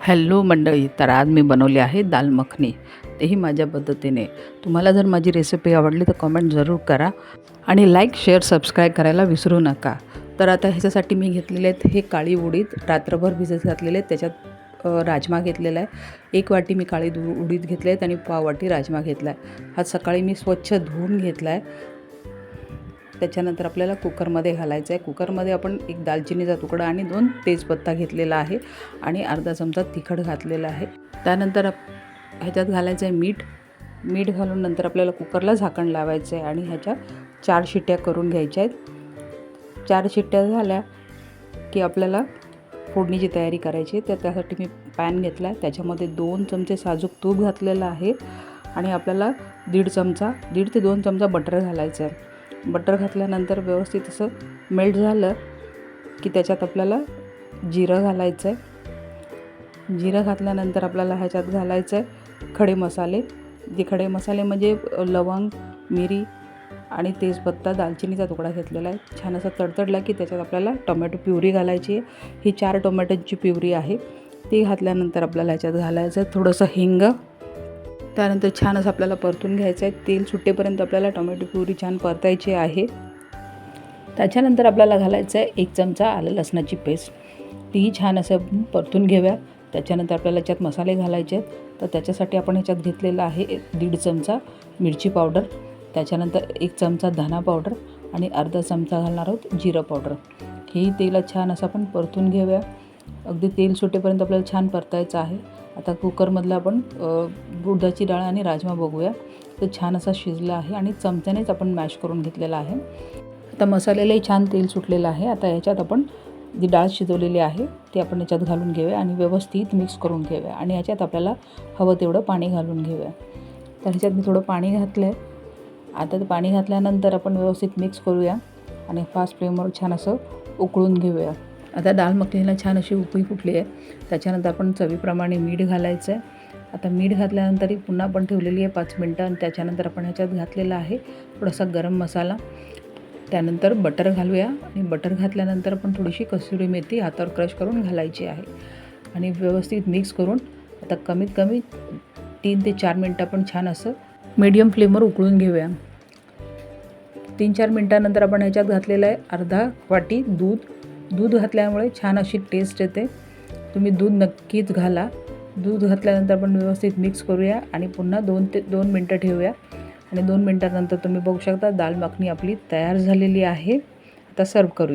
Hello मंडळी, तर आज मी बनवली आहे दाल मखनी, तेही माझ्या पद्धतीने. तुम्हाला जर माझी रेसिपी आवडली तर कमेंट जरूर करा आणि लाईक, शेअर, सबस्क्राईब करायला विसरू नका. तर आता ह्याच्यासाठी मी घेतलेले आहेत हे काळी उडीद, रात्रभर भिजत घातलेले आहेत. त्याच्यात राजमा घेतलेला आहे, 1 वाटी मी काळी उडीद घेतले आहेत आणि पाव वाटी राजमा घेतला आहे. हा सकाळी मी स्वच्छ धुवून घेतला आहे. त्याच्यानंतर आपल्याला कुकरमध्ये घालायचं आहे. कुकरमध्ये आपण 1 दालचिनीचा तुकडा आणि 2 तेजपत्ता घेतलेला आहे आणि अर्धा चमचा तिखट घातलेला आहे. त्यानंतर ह्याच्यात घालायचं आहे मीठ घालून नंतर आपल्याला कुकरला झाकण लावायचं आहे आणि ह्याच्या 4 शिट्ट्या करून घ्यायच्या आहेत. 4 शिट्ट्या झाल्या की आपल्याला फोडणीची तयारी करायची. तर त्यासाठी मी पॅन घेतला आहे, त्याच्यामध्ये 2 चमचे साजूक तूप घातलेलं आहे आणि आपल्याला 1.5 ते 2 चमचा बटर घालायचं आहे. बटर घातल्यानंतर व्यवस्थित असं मेल्ट झालं की त्याच्यात आपल्याला जिरं घालायचं आहे. जिरं घातल्यानंतर आपल्याला ह्याच्यात घालायचं आहे खडे मसाले. जे खडे मसाले म्हणजे लवंग, मिरी आणि तेजपत्ता, दालचिनीचा तुकडा घेतलेला आहे. छान असं तडतडला की त्याच्यात आपल्याला टोमॅटो प्युरी घालायची आहे. ही 4 टोमॅटोची प्युरी आहे. ती घातल्यानंतर आपल्याला ह्याच्यात घालायचं आहे थोडंसं हिंग. त्यानंतर छान असं आपल्याला परतून घ्यायचं आहे. तेल सुटेपर्यंत आपल्याला टोमॅटो प्युरी छान परतायची आहे. त्याच्यानंतर आपल्याला घालायचं आहे 1 चमचा आलं लसणाची पेस्ट. तीही छान असं परतून घेऊया. त्याच्यानंतर आपल्याला ह्याच्यात मसाले घालायचे आहेत. तर त्याच्यासाठी आपण ह्याच्यात घेतलेला आहे 1.5 चमचा मिरची पावडर, त्याच्यानंतर 1 चमचा धना पावडर आणि अर्धा चमचा घालणार आहोत जिरं पावडर. हेही तेलात छान असं आपण परतून घेऊया. अगदी तेल सुटेपर्यंत आपल्याला छान परतायचं आहे. आता कुकरमधलं आपण उडदाची डाळ आणि राजमा बघूया. तर छान असा शिजला आहे आणि चमच्यानेच आपण मॅश करून घेतलेला आहे. आता मसाल्यालाही छान तेल सुटलेलं आहे. आता याच्यात आपण जी डाळ शिजवलेली आहे ती आपण याच्यात घालून घेऊया आणि व्यवस्थित मिक्स करून घेऊया आणि याच्यात आपल्याला हवं तेवढं पाणी घालून घेऊया. तर ह्याच्यात मी थोडं पाणी घातलं आहे. आता ते पाणी घातल्यानंतर आपण व्यवस्थित मिक्स करूया आणि फास्ट फ्लेमवर छान असं उकळून घेऊया. आता दाल मखनीला छान अशी उकळी फुटली आहे. त्याच्यानंतर आपण चवीप्रमाणे मीठ घालायचं आहे. आता मीठ घातल्यानंतर ही पुन्हा आपण ठेवलेली आहे 5 मिनटं आणि त्याच्यानंतर आपण ह्याच्यात घातलेला आहे थोडासा गरम मसाला. त्यानंतर बटर घालूया आणि बटर घातल्यानंतर आपण थोडीशी कसुरी मेथी हातावर क्रश करून घालायची आहे आणि व्यवस्थित मिक्स करून आता कमीत कमी 3 ते 4 मिनटं आपण छान असं मीडियम फ्लेमवर उकळून घेऊया. 3-4 मिनटानंतर आपण ह्याच्यात घातलेलं आहे अर्धा वाटी दूध घातल्यामुळे छान अशी टेस्ट येते. तुम्ही दूध नक्कीच घाला. दूध घातल्यानंतर आपण व्यवस्थित मिक्स करूया आणि पुन्हा 2 मिनटं ठेवूया आणि 2 मिनटानंतर तुम्ही बघू शकता दाल मखनी आपली तयार झालेली आहे. आता सर्व करूया.